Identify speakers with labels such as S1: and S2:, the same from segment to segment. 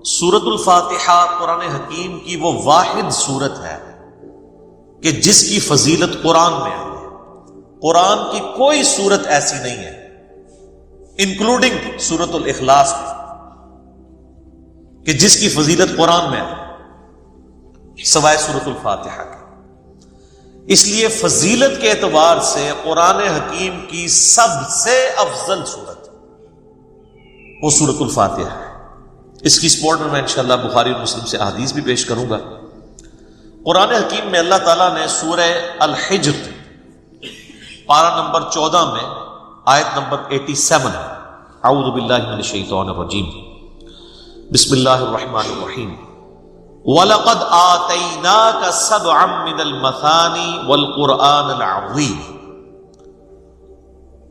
S1: سورۃ الفاتحہ قرآن حکیم کی وہ واحد سورت ہے کہ جس کی فضیلت قرآن میں ہے۔ قرآن کی کوئی سورت ایسی نہیں ہے انکلوڈنگ سورۃ الاخلاص میں کہ جس کی فضیلت قرآن میں ہے سوائے سورۃ الفاتحہ کے۔ اس لیے فضیلت کے اعتبار سے قرآن حکیم کی سب سے افضل سورت وہ سورۃ الفاتحہ ہے۔ اس کی سپورٹ میں انشاءاللہ بخاری اور مسلم سے احادیث بھی پیش کروں گا۔ قرآن حکیم میں اللہ تعالیٰ نے سورہ الحجر پارہ نمبر 14 میں آیت نمبر 87 اعوذ باللہ من الشیطان الرجیم بسم اللہ الرحمن الرحیم وَلَقَدْ آتَيْنَاكَ سَبْعًا مِّنَ الْمَثَانِي وَالْقُرْآنَ الْعَظِيمِ،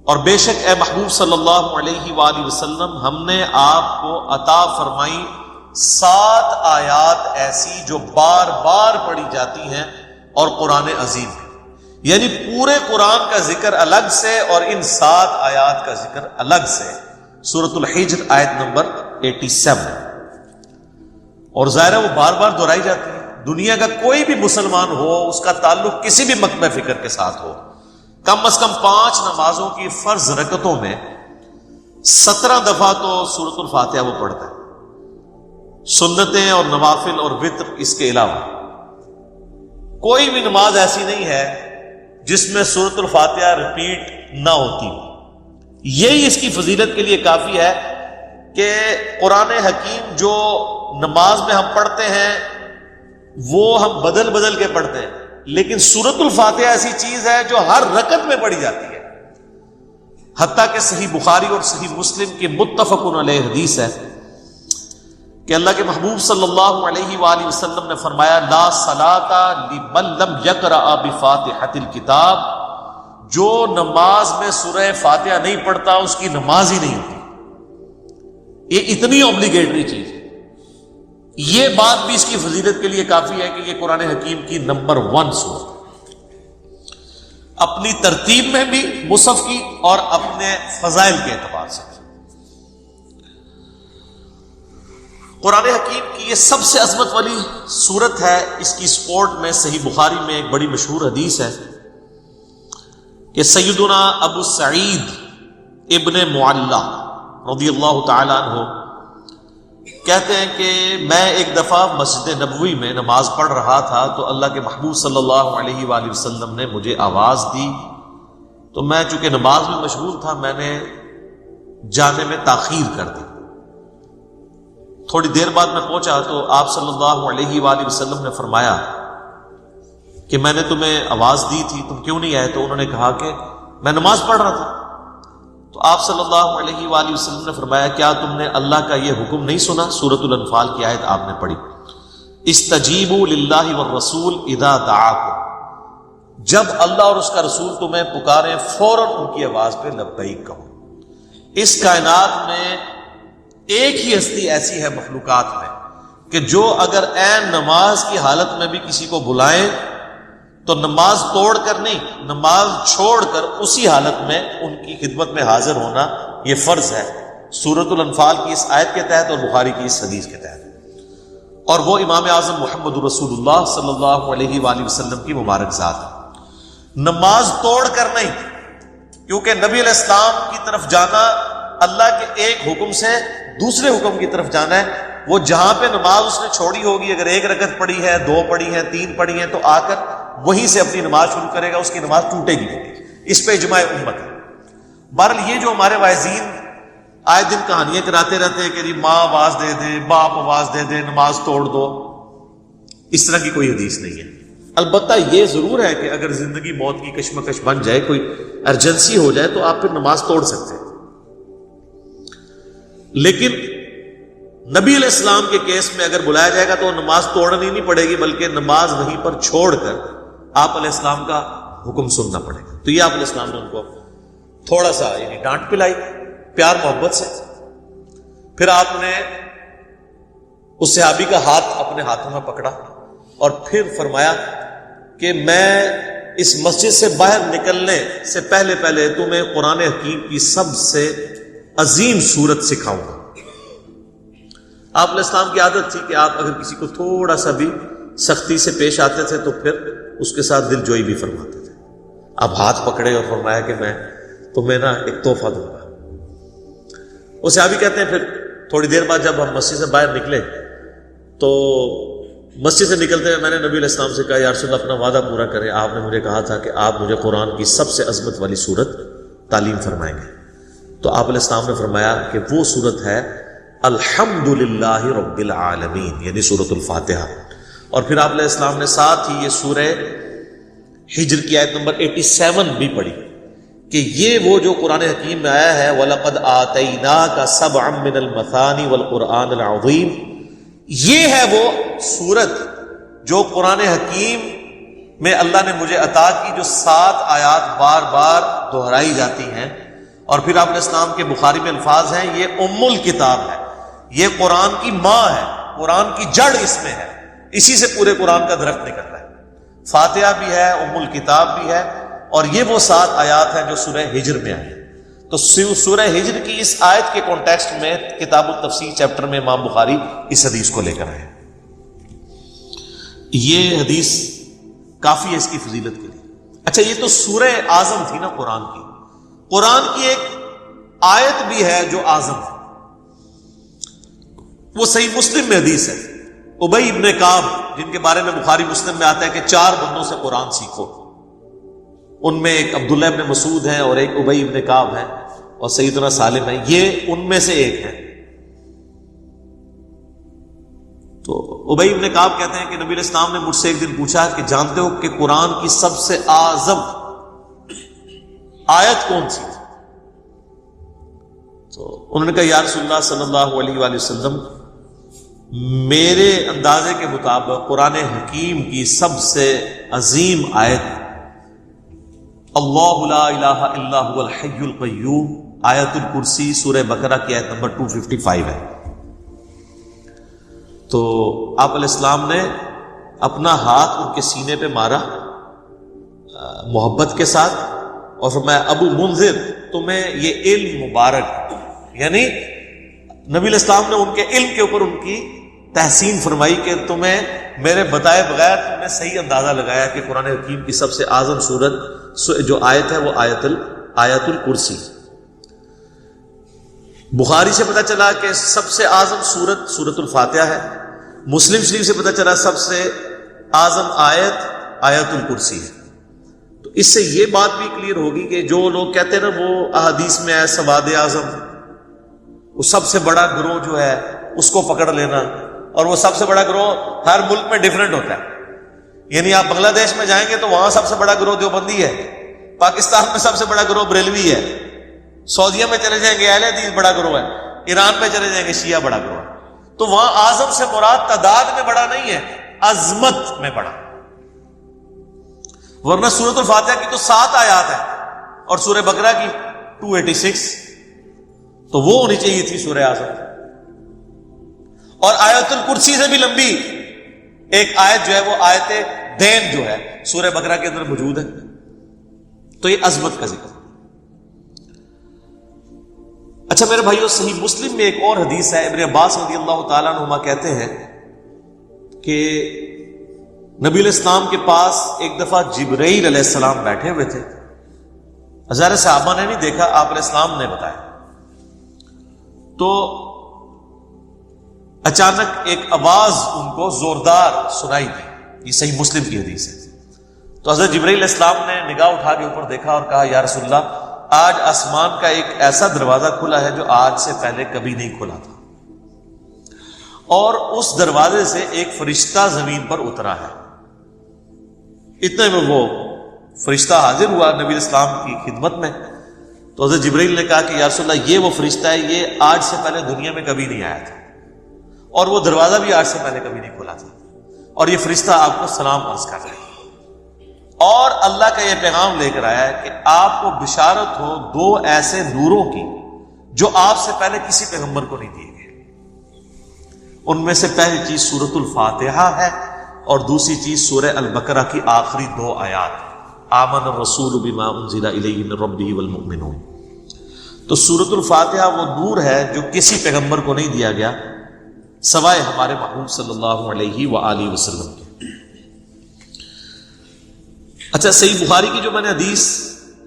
S1: اور بے شک اے محبوب صلی اللہ علیہ وآلہ وسلم ہم نے آپ کو عطا فرمائی 7 آیات ایسی جو بار بار پڑھی جاتی ہیں اور قرآن عظیم ہے، یعنی پورے قرآن کا ذکر الگ سے اور ان 7 آیات کا ذکر الگ سے۔ سورۃ الحجر آیت نمبر 87، اور ظاہر ہے وہ بار بار دہرائی جاتی ہے۔ دنیا کا کوئی بھی مسلمان ہو، اس کا تعلق کسی بھی مکتب فکر کے ساتھ ہو، کم از کم 5 نمازوں کی فرض رکعتوں میں 17 دفعہ تو سورۃ الفاتحہ وہ پڑھتا ہے، سنتیں اور نوافل اور وتر اس کے علاوہ۔ کوئی بھی نماز ایسی نہیں ہے جس میں سورۃ الفاتحہ ریپیٹ نہ ہوتی۔ یہی اس کی فضیلت کے لیے کافی ہے کہ قرآن حکیم جو نماز میں ہم پڑھتے ہیں وہ ہم بدل بدل کے پڑھتے ہیں، لیکن سورۃ الفاتحہ ایسی چیز ہے جو ہر رکعت میں پڑھی جاتی ہے۔ حتیٰ کہ صحیح بخاری اور صحیح مسلم کی متفق علیہ حدیث ہے کہ اللہ کے محبوب صلی اللہ علیہ وآلہ وسلم نے فرمایا لا صلاۃ لمن لم یقرأ بفاتحۃ الکتاب، جو نماز میں سورہ فاتحہ نہیں پڑھتا اس کی نماز ہی نہیں ہوتی۔ یہ اتنی اوبلیگیٹری چیز ہے۔ یہ بات بھی اس کی فضیلت کے لیے کافی ہے کہ یہ قرآن حکیم کی نمبر 1 سورت ہے، اپنی ترتیب میں بھی مصحف کی اور اپنے فضائل کے اعتبار سے۔ قرآن حکیم کی یہ سب سے عظمت والی سورت ہے۔ اس کی سپورٹ میں صحیح بخاری میں ایک بڑی مشہور حدیث ہے کہ سیدنا ابو سعید ابن معلہ رضی اللہ تعالیٰ عنہ کہتے ہیں کہ میں ایک دفعہ مسجد نبوی میں نماز پڑھ رہا تھا تو اللہ کے محبوب صلی اللہ علیہ وآلہ وسلم نے مجھے آواز دی، تو میں چونکہ نماز میں مشغول تھا میں نے جانے میں تاخیر کر دی۔ تھوڑی دیر بعد میں پہنچا تو آپ صلی اللہ علیہ وآلہ وسلم نے فرمایا کہ میں نے تمہیں آواز دی تھی، تم کیوں نہیں آئے؟ تو انہوں نے کہا کہ میں نماز پڑھ رہا تھا۔ تو آپ صلی اللہ علیہ وآلہ وسلم نے فرمایا کیا تم نے اللہ کا یہ حکم نہیں سنا؟ سورۃ الانفال کی آیت آپ نے پڑھی، استجیبوا للہ والرسول اذا دعاکم، جب اللہ اور اس کا رسول تمہیں پکاریں فوراً ان کی آواز پہ لبیک کہو۔ اس کائنات میں ایک ہی ہستی ایسی ہے مخلوقات میں کہ جو اگر عین نماز کی حالت میں بھی کسی کو بلائیں تو نماز توڑ کر نہیں، نماز چھوڑ کر اسی حالت میں ان کی خدمت میں حاضر ہونا یہ فرض ہے، سورۃ الانفال کی اس آیت کے تحت اور بخاری کی اس حدیث کے تحت۔ اور وہ امام اعظم محمد رسول اللہ صلی اللہ علیہ وآلہ وسلم کی مبارک ذات ہے۔ نماز توڑ کر نہیں، کیونکہ نبی علیہ السلام کی طرف جانا اللہ کے ایک حکم سے دوسرے حکم کی طرف جانا ہے۔ وہ جہاں پہ نماز اس نے چھوڑی ہوگی، اگر 1 رکعت پڑھی ہے، 2 پڑھی ہیں، 3 پڑھی ہیں، تو آ کر وہیں سے اپنی نماز شروع کرے گا، اس کی نماز ٹوٹے گی نہیں۔ اس پہ اجماع امت ہے۔ بہرحال یہ جو ہمارے واعظین آئے دن کہانیاں کراتے رہتے ہیں کہ جی ماں آواز دے دے، باپ آواز دے دے، نماز توڑ دو، اس طرح کی کوئی حدیث نہیں ہے۔ البتہ یہ ضرور ہے کہ اگر زندگی موت کی کشمکش بن جائے، کوئی ایمرجنسی ہو جائے تو آپ پھر نماز توڑ سکتے ہیں، لیکن نبی علیہ السلام کے کیس میں اگر بلایا جائے گا تو نماز توڑنی نہیں پڑے گی، بلکہ نماز وہیں پر چھوڑ کر آپ علیہ السلام کا حکم سننا پڑے گا۔ تو یہ آپ علیہ السلام نے ان کو تھوڑا سا یعنی ڈانٹ پلائی پیار محبت سے۔ پھر آپ نے اس صحابی کا ہاتھ اپنے ہاتھوں میں پکڑا اور پھر فرمایا کہ میں اس مسجد سے باہر نکلنے سے پہلے تمہیں قرآن حکیم کی سب سے عظیم سورت سکھاؤں گا۔ آپ علیہ السلام کی عادت تھی کہ آپ اگر کسی کو تھوڑا سا بھی سختی سے پیش آتے تھے تو پھر اس کے ساتھ دل جوئی بھی فرماتے تھے. آپ ہاتھ پکڑے اور فرمایا کہ میں تمہیں نا ایک تحفہ دوں گا. وہ صحابی کہتے ہیں پھر تھوڑی دیر بعد جب ہم مسجد سے باہر نکلے تو مسجد سے نکلتے ہوئے میں نے نبی علیہ السلام سے کہا یا رسول اللہ اپنا وعدہ پورا کریں، آپ نے مجھے کہا تھا کہ آپ مجھے قرآن کی سب سے عظمت والی سورت تعلیم فرمائیں گے. تو آپ علیہ السلام نے فرمایا کہ وہ سورت ہے الحمدللہ رب العالمین، یعنی سورۃ الفاتحہ. اور پھر آپ علیہ السلام نے ساتھ ہی یہ سورہ ہجر کی آیت نمبر 87 بھی پڑھی کہ یہ وہ جو قرآن حکیم میں آیا ہے وَلَقَدْ آتَيْنَاكَ سَبْعًا مِّنَ الْمَثَانِي وَالْقُرْآنِ الْعَظِيمِ، یہ ہے وہ سورت جو قرآن حکیم میں اللہ نے مجھے عطا کی، جو 7 آیات بار بار دہرائی جاتی ہیں. اور پھر آپ علیہ السلام کے بخاری میں الفاظ ہیں یہ ام الکتاب ہے، یہ قرآن کی ماں ہے، قرآن کی جڑ اس میں ہے، اسی سے پورے قرآن کا درخت نکل رہا ہے. فاتحہ بھی ہے، ام الکتاب بھی ہے، اور یہ وہ 7 آیات ہیں جو سورہ ہجر میں آئی. تو سورہ ہجر کی اس آیت کے کانٹیکسٹ میں کتاب التفسیر چیپٹر میں امام بخاری اس حدیث کو لے کر آئے. یہ حدیث کافی ہے اس کی فضیلت کے لیے. اچھا، یہ تو سورہ اعظم تھی نا قرآن کی. قرآن کی ایک آیت بھی ہے جو اعظم ہے، وہ صحیح مسلم میں حدیث ہے. ابی ابن کعب، جن کے بارے میں بخاری مسلم میں آتا ہے کہ 4 بندوں سے قرآن سیکھو، ان میں ایک عبداللہ ابن مسعود ہیں اور ایک ابی ابن کعب ہیں اور سیدنا سالم ہیں، یہ ان میں سے ایک ہے. تو ابی ابن کعب کہتے ہیں کہ نبی علیہ السلام نے مجھ سے ایک دن پوچھا کہ جانتے ہو کہ قرآن کی سب سے اعظم آیت کون سی؟ تو انہوں نے کہا یا رسول اللہ صلی اللہ علیہ وآلہ وسلم، میرے اندازے کے مطابق قرآن حکیم کی سب سے عظیم آیت اللہ لا الہ الا هو الحی القیوم، آیت الکرسی، سورہ بقرہ کی آیت نمبر 255 ہے. تو آپ علیہ السلام نے اپنا ہاتھ ان کے سینے پہ مارا محبت کے ساتھ اور فرمایا ابو منذر تمہیں یہ علم مبارک، یعنی نبی علیہ السلام نے ان کے علم کے اوپر ان کی تحسین فرمائی کہ تمہیں میرے بتائے بغیر تم نے صحیح اندازہ لگایا کہ قرآن حکیم کی سب سے اعظم سورت جو آیت ہے وہ آیت الکرسی. بخاری سے پتہ چلا کہ سب سے اعظم سورت سورۃ الفاتحہ ہے. مسلم شریف سے پتہ چلا سب سے اعظم آیت الکرسی ہے. تو اس سے یہ بات بھی کلیئر ہوگی کہ جو لوگ کہتے ہیں نا وہ احادیث میں ہے سواد اعظم، وہ سب سے بڑا گروہ جو ہے اس کو پکڑ لینا، اور وہ سب سے بڑا گروہ ہر ملک میں ڈیفرنٹ ہوتا ہے. یعنی آپ بنگلہ دیش میں جائیں گے تو وہاں سب سے بڑا گروہ دیوبندی ہے، پاکستان میں سب سے بڑا گروہ بریلوی ہے، سعودیہ میں چلے جائیں گے اہل حدیث بڑا گروہ ہے، ایران میں چلے جائیں گے شیعہ بڑا گروہ ہے. تو وہاں اعظم سے مراد تعداد میں بڑا نہیں ہے، عظمت میں بڑا. ورنہ سورۃ الفاتحہ کی تو 7 آیات ہیں اور سورہ بقرہ کی 286، تو وہ ہونی چاہیے تھی سورہ اعظم. اور آیت الکرسی سے بھی لمبی ایک آیت جو ہے وہ آیت دین جو ہے سورہ بقرہ کے اندر موجود ہے. تو یہ عظمت کا ذکر. اچھا میرے بھائیو، صحیح مسلم میں ایک اور حدیث ہے. ابن عباس رضی اللہ تعالیٰ عنہما کہتے ہیں کہ نبی علیہ السلام کے پاس ایک دفعہ جبرائیل علیہ السلام بیٹھے ہوئے تھے. ہزارہ صحابہ نے نہیں دیکھا، آپ علیہ السلام نے بتایا. تو اچانک ایک آواز ان کو زوردار سنائی دی. یہ صحیح مسلم کی حدیث ہے. تو حضرت جبرائیل علیہ السلام نے نگاہ اٹھا کے اوپر دیکھا اور کہا یا رسول اللہ، آج آسمان کا ایک ایسا دروازہ کھلا ہے جو آج سے پہلے کبھی نہیں کھلا تھا، اور اس دروازے سے ایک فرشتہ زمین پر اترا ہے. اتنے میں وہ فرشتہ حاضر ہوا نبی علیہ السلام کی خدمت میں. تو حضرت جبرائیل نے کہا کہ یا رسول اللہ، یہ وہ فرشتہ ہے، یہ آج سے پہلے دنیا میں کبھی نہیں آیا تھا، اور وہ دروازہ بھی آج سے پہلے کبھی نہیں کھلا تھا، اور یہ فرشتہ آپ کو سلام عرض کر رہا ہے، اور اللہ کا یہ پیغام لے کر آیا ہے کہ آپ کو بشارت ہو 2 ایسے نوروں کی جو آپ سے پہلے کسی پیغمبر کو نہیں دیے گئے. ان میں سے پہلی چیز سورۃ الفاتحہ ہے اور دوسری چیز سورہ البقرہ کی آخری 2 آیات، آمن الرسول بما انزل الیہ من ربہ والمؤمنون. تو سورۃ الفاتحہ وہ نور ہے جو کسی پیغمبر کو نہیں دیا گیا، سوائے ہمارے محبوب صلی اللہ علیہ وآلہ وسلم کے۔ اچھا، صحیح بخاری کی جو میں نے حدیث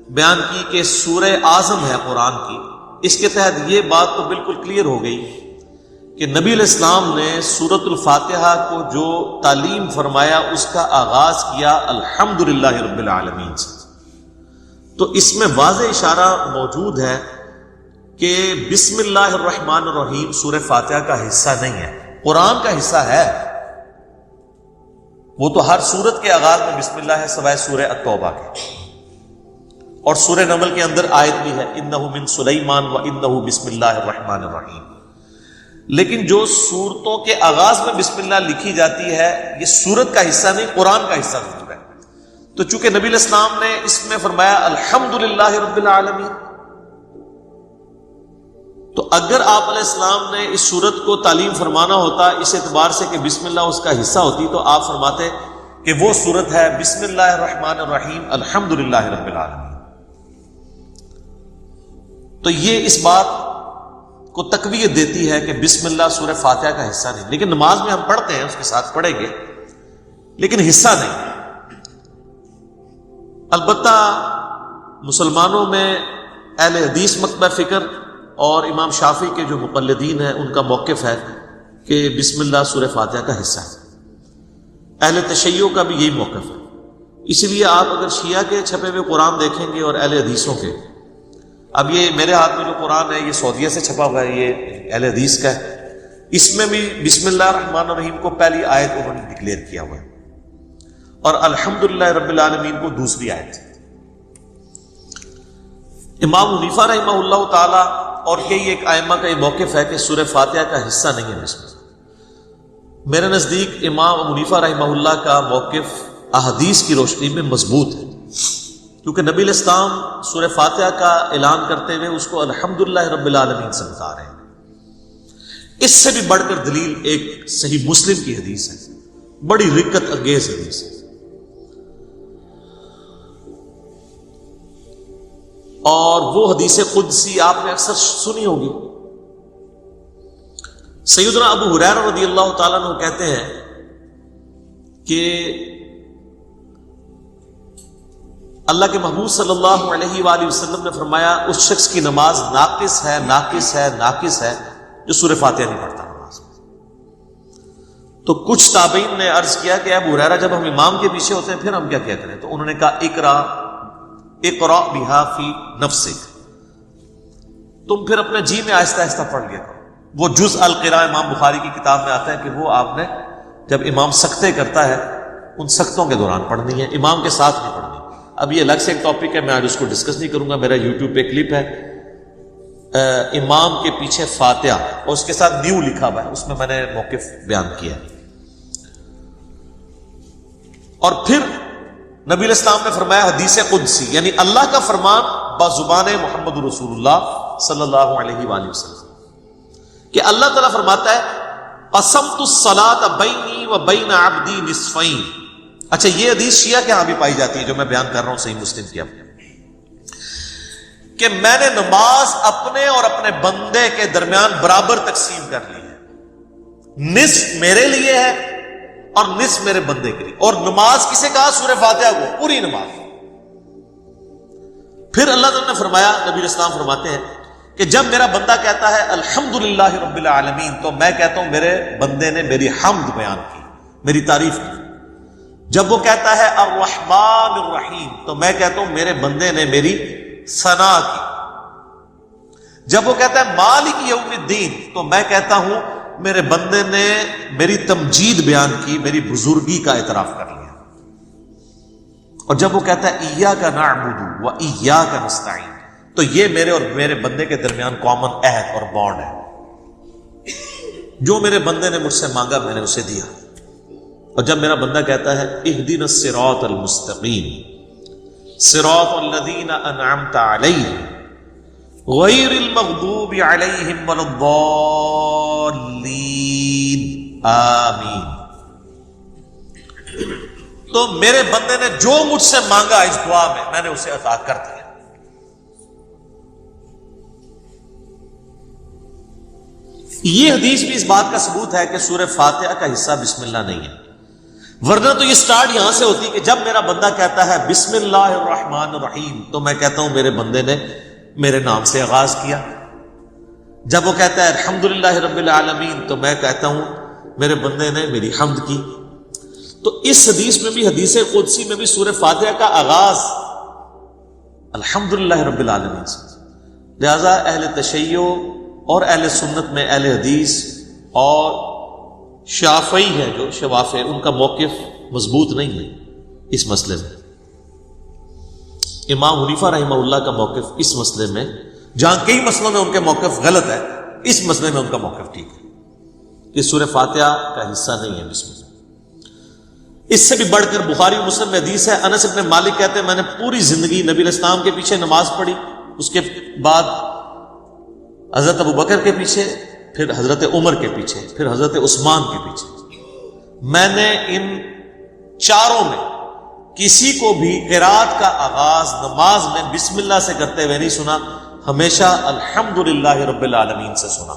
S1: بیان کی کہ سورہ اعظم ہے قرآن کی، اس کے تحت یہ بات تو بالکل کلیئر ہو گئی کہ نبی علیہ السلام نے سورۃ الفاتحہ کو جو تعلیم فرمایا اس کا آغاز کیا الحمدللہ رب العالمین سے۔ تو اس میں واضح اشارہ موجود ہے کہ بسم اللہ الرحمن الرحیم سورہ فاتحہ کا حصہ نہیں ہے، قرآن کا حصہ ہے۔ وہ تو ہر سورت کے آغاز میں بسم اللہ ہے سوائے سورہ التوبہ کے، اور سورہ نمل کے اندر آیت بھی ہے انہ من سلیمان و انہ بسم اللہ الرحمن الرحیم۔ لیکن جو سورتوں کے آغاز میں بسم اللہ لکھی جاتی ہے یہ سورت کا حصہ نہیں، قرآن کا حصہ ضرور ہے۔ تو چونکہ نبی علیہ السلام نے اس میں فرمایا الحمدللہ رب العالمین، تو اگر آپ علیہ السلام نے اس سورت کو تعلیم فرمانا ہوتا اس اعتبار سے کہ بسم اللہ اس کا حصہ ہوتی، تو آپ فرماتے کہ وہ سورت ہے بسم اللہ الرحمن الرحیم الحمدللہ رب العالمین۔ تو یہ اس بات کو تقویت دیتی ہے کہ بسم اللہ سورہ فاتحہ کا حصہ نہیں، لیکن نماز میں ہم پڑھتے ہیں، اس کے ساتھ پڑھیں گے، لیکن حصہ نہیں۔ البتہ مسلمانوں میں اہل حدیث مکتبہ فکر اور امام شافعی کے جو مقلدین ہیں ان کا موقف ہے کہ بسم اللہ سورہ فاتحہ کا حصہ ہے۔ اہل تشیع کا بھی یہی موقف ہے۔ اس لیے آپ اگر شیعہ کے چھپے ہوئے قرآن دیکھیں گے اور اہل حدیثوں کے، اب یہ میرے ہاتھ میں جو قرآن ہے یہ سعودیہ سے چھپا ہوا ہے، یہ اہل حدیث کا ہے، اس میں بھی بسم اللہ الرحمن الرحیم کو پہلی آیت انہوں نے ڈکلیئر کیا ہوا ہے اور الحمدللہ رب العالمین کو دوسری آیت۔ امام حنیفہ رحمہ اللہ تعالی اور کئی ایک ائمہ کا یہ موقف ہے کہ سورہ فاتحہ کا حصہ نہیں ہے بسم اللہ۔ میرے نزدیک امام حنیفہ رحمہ اللہ کا موقف احادیث کی روشنی میں مضبوط ہے، کیونکہ نبی علیہ السلام سورہ فاتحہ کا اعلان کرتے ہوئے اس کو الحمدللہ رب العالمین سے بتا رہے ہیں۔ اس سے بھی بڑھ کر دلیل ایک صحیح مسلم کی حدیث ہے، بڑی رکت انگیز حدیث ہے، اور وہ حدیث قدسی آپ نے اکثر سنی ہوگی۔ سیدنا ابو ہریرہ رضی اللہ تعالیٰ عنہ کہتے ہیں کہ اللہ کے محبوب صلی اللہ علیہ وآلہ وسلم نے فرمایا اس شخص کی نماز ناقص ہے ناقص ہے ناقص ہے جو سورہ فاتحہ نہیں پڑھتا نماز میں۔ تو کچھ تابعین نے عرض کیا کہ ابو ہریرہ جب ہم امام کے پیچھے ہوتے ہیں پھر ہم کیا کریں؟ تو انہوں نے کہا اقرا بہا فی نفسک، تم پھر اپنے جی میں آہستہ آہستہ پڑھ لیا کرو۔ وہ جز القراء امام بخاری کی کتاب میں آتا ہے کہ وہ آپ نے جب امام سکتے کرتا ہے ان سکتوں کے دوران پڑھنی ہے، امام کے ساتھ نہیں پڑھنی۔ اب یہ الگ سے ایک ٹاپک ہے، میں آج اس کو ڈسکس نہیں کروں گا۔ میرا یوٹیوب پہ کلپ ہے امام کے پیچھے فاتحہ اور اس کے ساتھ نیو لکھا ہوا ہے، اس میں نے موقف بیان کیا ہے۔ اور پھر نبی علیہ السلام نے فرمایا حدیث قدسی، یعنی اللہ کا فرمان بزبان محمد رسول اللہ صلی اللہ علیہ وآلہ وسلم، کہ اللہ تعالیٰ فرماتا ہے قسمت الصلاۃ بینی و بین عبدی نصفین۔ اچھا، یہ حدیث شیعہ کے ہاں بھی پائی جاتی ہے جو میں بیان کر رہا ہوں، صحیح مسلم کی، کہ میں نے نماز اپنے اور اپنے بندے کے درمیان برابر تقسیم کر لی ہے، نصف میرے لیے ہے اور نصف میرے بندے کے لیے۔ اور نماز کسے کہا؟ سورہ فاتحہ کو، پوری نماز۔ پھر اللہ تعالیٰ نے فرمایا، نبی علیہ السلام فرماتے ہیں کہ جب میرا بندہ کہتا ہے الحمدللہ رب العالمین، تو میں کہتا ہوں میرے بندے نے میری حمد بیان کی، میری تعریف کی۔ جب وہ کہتا ہے الرحمن الرحیم، تو میں کہتا ہوں میرے بندے نے میری ثنا کی۔ جب وہ کہتا ہے مالک یوم الدین، تو میں کہتا ہوں میرے بندے نے میری تمجید بیان کی، میری بزرگی کا اعتراف کر لیا۔ اور جب وہ کہتا ہے ایاک نعبد و ایاک نستعین، تو یہ میرے اور میرے بندے کے درمیان کامن عہد اور بانڈ ہے، جو میرے بندے نے مجھ سے مانگا میں نے اسے دیا۔ اور جب میرا بندہ کہتا ہے اہدنا الصراط المستقیم صراط الذین انعمت علیہم غیر المغضوب علیہم ولا الضالین آمین، تو میرے بندے نے جو مجھ سے مانگا اس دعا میں نے اسے عطا کر دیا۔ یہ حدیث بھی اس بات کا ثبوت ہے کہ سورہ فاتحہ کا حصہ بسم اللہ نہیں ہے، ورنہ تو یہ سٹارٹ یہاں سے ہوتی کہ جب میرا بندہ کہتا ہے بسم اللہ الرحمن الرحیم تو میں کہتا ہوں میرے بندے نے میرے نام سے آغاز کیا. جب وہ کہتا ہے الحمدللہ رب العالمین تو میں کہتا ہوں میرے بندے نے میری حمد کی. تو اس حدیث میں بھی، حدیث قدسی میں بھی سورہ فاتحہ کا آغاز الحمدللہ رب العالمین سے. لہذا اہل تشیع اور اہل سنت میں اہل حدیث اور شافعی ہے جو شوافع، ان کا موقف مضبوط نہیں ہے اس مسئلے میں. امام حنیفہ رحمہ اللہ کا موقف اس مسئلے میں، جہاں کئی مسئلوں میں ان کے موقف غلط ہے، اس مسئلے میں ان کا موقف ٹھیک ہے کہ سورہ فاتحہ کا حصہ نہیں ہے بسم اللہ. اس سے بھی بڑھ کر بخاری اور مسلم میں حدیث ہے، انس بن مالک کہتے ہیں میں نے پوری زندگی نبی علیہ السلام کے پیچھے نماز پڑھی، اس کے بعد حضرت ابو بکر کے پیچھے، پھر حضرت عمر کے پیچھے، پھر حضرت عثمان کے پیچھے. میں نے ان چاروں میں کسی کو بھی قرات کا آغاز نماز میں بسم اللہ سے کرتے ہوئے نہیں سنا، ہمیشہ الحمدللہ رب العالمین سے سنا.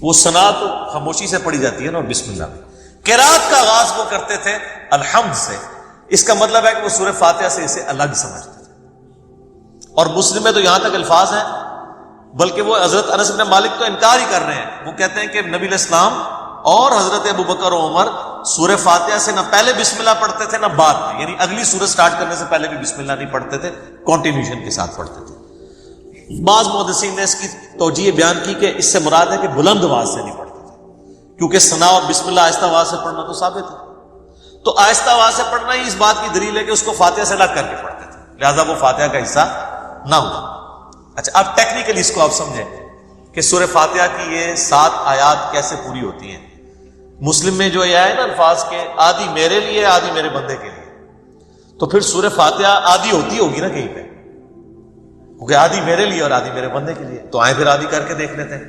S1: وہ ثنا تو خاموشی سے پڑھی جاتی ہے نا، اور بسم اللہ میں قرات کا آغاز وہ کرتے تھے الحمد سے. اس کا مطلب ہے کہ وہ سورہ فاتحہ سے اسے الگ سمجھتے تھے. اور مسلم میں تو یہاں تک الفاظ ہیں، بلکہ وہ حضرت انس بن مالک تو انکار ہی کر رہے ہیں. وہ کہتے ہیں کہ نبی علیہ السلام اور حضرت ابو بکر و عمر سورہ فاتحہ سے نہ پہلے بسم اللہ پڑھتے تھے نہ بعد میں، یعنی اگلی سورہ سٹارٹ کرنے سے پہلے بھی بسم اللہ نہیں پڑھتے تھے، کنٹینیوشن کے ساتھ پڑھتے تھے. بعض محدثین نے اس کی توجیہ بیان کی کہ اس سے مراد ہے کہ بلند آواز سے نہیں پڑھتے تھے، کیونکہ ثنا اور بسم اللہ آہستہ آواز سے پڑھنا تو ثابت ہے. تو آہستہ آواز سے پڑھنا ہی اس بات کی دلیل ہے کہ اس کو فاتحہ سے الگ کر کے پڑھتے تھے، لہذا وہ فاتحہ کا حصہ نہ ہوا. اچھا، اب ٹیکنیکلی اس کو آپ سمجھیں کہ سورہ فاتحہ کی یہ 7 آیات کیسے پوری ہوتی ہیں. مسلم میں جو یہ ہے نا الفاظ کے آدھی میرے لیے آدھی میرے بندے کے لیے، تو پھر سورہ فاتحہ آدھی ہوتی ہوگی نا کہیں پہ، کیونکہ آدھی میرے لیے اور آدھی میرے بندے کے لیے. تو آئیں پھر آدھی کر کے دیکھ لیتے ہیں.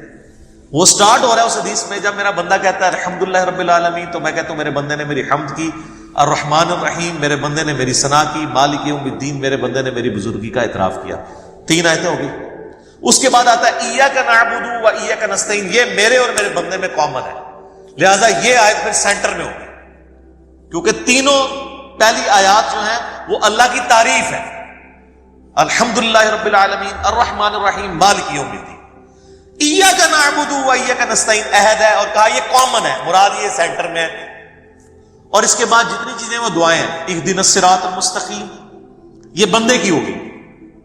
S1: وہ سٹارٹ ہو رہا ہے اس حدیث میں جب میرا بندہ کہتا ہے الحمدللہ رب العالمین تو میں کہتا ہوں میرے بندے نے میری حمد کی. الرحمن الرحیم میرے بندے نے میری ثنا کی. مالک یوم الدین میرے بندے نے میری بزرگی کا اعتراف کیا. 3 آیتیں ہوگی. اس کے بعد آتا ہے ایاک نعبد و ایاک نستعین، یہ میرے اور میرے بندے میں کامن ہے، لہذا یہ آیت پھر سینٹر میں ہوگی، کیونکہ تینوں پہلی آیات جو ہیں وہ اللہ کی تعریف ہے. الحمدللہ رب العالمین، الرحمن الرحیم، مالک یوم الدین. ایاک نعبد و ایاک نستعین عہد ہے، اور کہا یہ کامن ہے، مراد یہ سینٹر میں ہے. اور اس کے بعد جتنی چیزیں وہ دعائیں ہیں، اہدنا الصراط المستقیم یہ بندے کی ہوگی،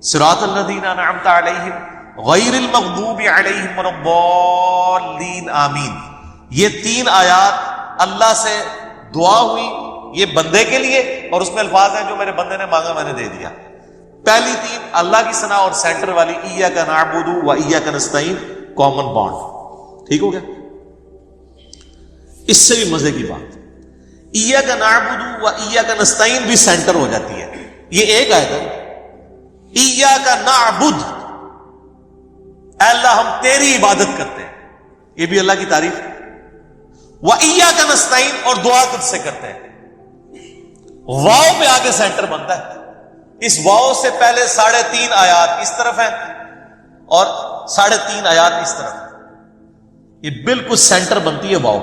S1: صراط الذین انعمت علیہم غیر المغضوب علیہم ولا الضالین آمین. یہ 3 آیات اللہ سے دعا ہوئی، یہ بندے کے لیے، اور اس میں الفاظ ہیں جو میرے بندے نے مانگا میں نے دے دیا. پہلی 3 اللہ کی ثنا، اور سینٹر والی ایاک نعبد و ایاک نستعین کامن بانڈ. ٹھیک ہو گیا؟ اس سے بھی مزے کی بات، ایاک نعبد و ایاک نستعین بھی سینٹر ہو جاتی ہے. یہ ایک آیت ہے، ایاک نعبد، اے اللہ ہم تیری عبادت کرتے ہیں، یہ بھی اللہ کی تعریف ہے. وَإِيَّاكَ نَسْتَعِينُ، اور دعا تجھ سے کرتے ہیں. واو پہ آگے سینٹر بنتا ہے. اس واو سے پہلے 3.5 آیات اس طرف ہیں اور 3.5 آیات اس طرف ہیں. یہ بالکل سینٹر بنتی ہے واو.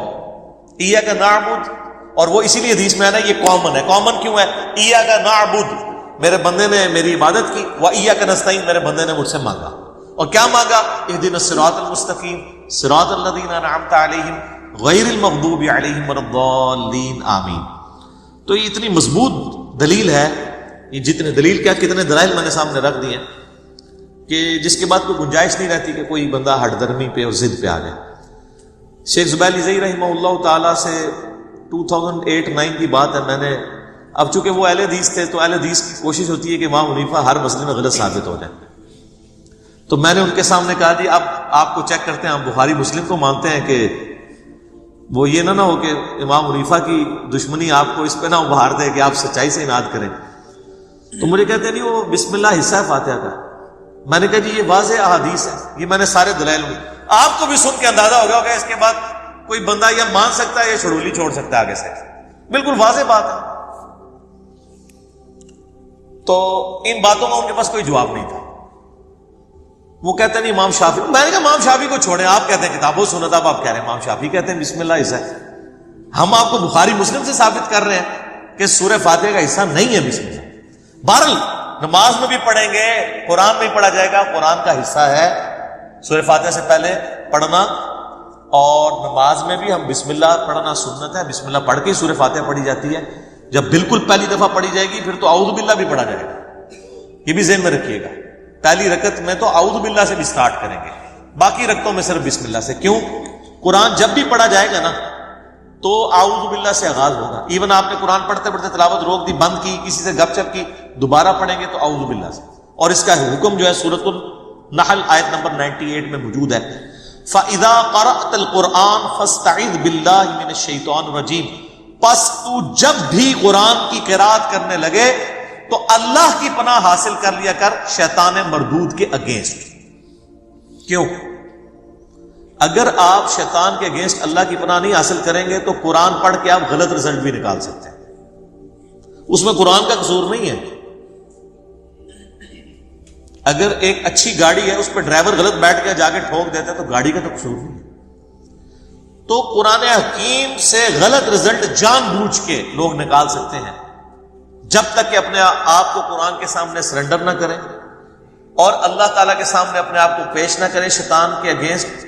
S1: ایاک نعبد، اور وہ اسی لیے حدیث میں ہے نا یہ کامن ہے. کامن کیوں ہے؟ ایاک نعبد میرے بندے نے میری عبادت کی، وَإِيَّاكَ نَسْتَعِينُ میرے بندے نے مجھ سے مانگا. اور کیا مانگا؟ اہدنا الصراط المستقیم صراط الذین انعمت علیہم غیر المغضوب علیہم ولا الضالین آمین. تو یہ اتنی مضبوط دلیل ہے، یہ جتنے دلیل کیا کتنے دلائل میں نے سامنے رکھ دیے کہ جس کے بعد کوئی گنجائش نہیں رہتی کہ کوئی بندہ ہٹ درمی پہ اور ضد پہ آ جائے. شیخ زبیر علی رحمہ اللہ تعالیٰ سے 2008-9 کی بات ہے. میں نے اب چونکہ وہ اہل حدیث تھے تو اہل حدیث کی کوشش ہوتی ہے کہ امام حنیفہ ہر مسئلے میں غلط ثابت ہو جائے. تو میں نے ان کے سامنے کہا جی اب آپ کو چیک کرتے ہیں، ہم بخاری مسلم کو مانتے ہیں کہ وہ یہ نہ ہو کہ امام حنیفہ کی دشمنی آپ کو اس پہ نہ ابھار دے کہ آپ سچائی سے اناد کریں. تو مجھے کہتے ہیں نہیں وہ بسم اللہ حصہ ہے فاتحہ کا. میں نے کہا جی یہ واضح احادیث ہے، یہ میں نے سارے دلائل ہوئے، آپ کو بھی سن کے اندازہ ہوگا کہ اس کے بعد کوئی بندہ یا مان سکتا ہے یا چھڑولی چھوڑ سکتا ہے آگے سے. بالکل واضح بات ہے. تو ان باتوں کا ان کے پاس کوئی جواب نہیں تھا. وہ کہتے ہیں نہیں امام شافعی. میں نے کہا امام شافعی کو چھوڑیں, آپ کہتے ہیں کتاب و سنت, آپ کہہ رہے ہیں امام شافعی کہتے ہیں بسم اللہ حصہ ہے. ہم آپ کو بخاری مسلم سے ثابت کر رہے ہیں کہ سورہ فاتحہ کا حصہ نہیں ہے بسم اللہ. بہرحال نماز میں بھی پڑھیں گے, قرآن میں بھی پڑھا جائے گا, قرآن کا حصہ ہے سورہ فاتحہ سے پہلے پڑھنا, اور نماز میں بھی ہم بسم اللہ پڑھنا سنت ہے, بسم اللہ پڑھ کے سورہ فاتحہ پڑھی جاتی ہے. جب بالکل پہلی دفعہ پڑھی جائے گی پھر تو اعوذ باللہ بھی پڑھا جائے گا, یہ بھی ذہن میں رکھیے گا. پہلی رکعت میں تو اعوذ باللہ سے بھی سٹارٹ کریں گے, باقی رکعتوں میں صرف بسم اللہ سے. کیوں؟ قرآن جب بھی پڑھا جائے گا نا تو اعوذ باللہ سے آغاز ہوگا. ایون آپ نے قرآن پڑھتے پڑھتے تلاوت روک دی, بند کی, کسی سے گپ شپ کی, دوبارہ پڑھیں گے تو اعوذ باللہ سے. اور اس کا حکم جو ہے سورۃ النحل آیت نمبر 98 میں موجود ہے, فَإِذَا قَرَأْتَ الْقُرْآنَ فَاسْتَعِذْ بِاللَّهِ مِنَ الشَّيْطَانِ الرَّجِيمِ. پس تو جب بھی قرآن کی قرات کرنے لگے تو اللہ کی پناہ حاصل کر لیا کر شیطان مردود کے اگینسٹ. کیوں؟ اگر آپ شیطان کے اگینسٹ اللہ کی پناہ نہیں حاصل کریں گے تو قرآن پڑھ کے آپ غلط رزلٹ بھی نکال سکتے ہیں. اس میں قرآن کا قصور نہیں ہے. اگر ایک اچھی گاڑی ہے اس پہ ڈرائیور غلط بیٹھ کے جا کے ٹھوک دیتا ہے تو گاڑی کا تو قصور نہیں ہے. تو قرآن حکیم سے غلط رزلٹ جان بوجھ کے لوگ نکال سکتے ہیں جب تک کہ اپنے آپ کو قرآن کے سامنے سرنڈر نہ کریں اور اللہ تعالیٰ کے سامنے اپنے آپ کو پیش نہ کریں شیطان کے اگینسٹ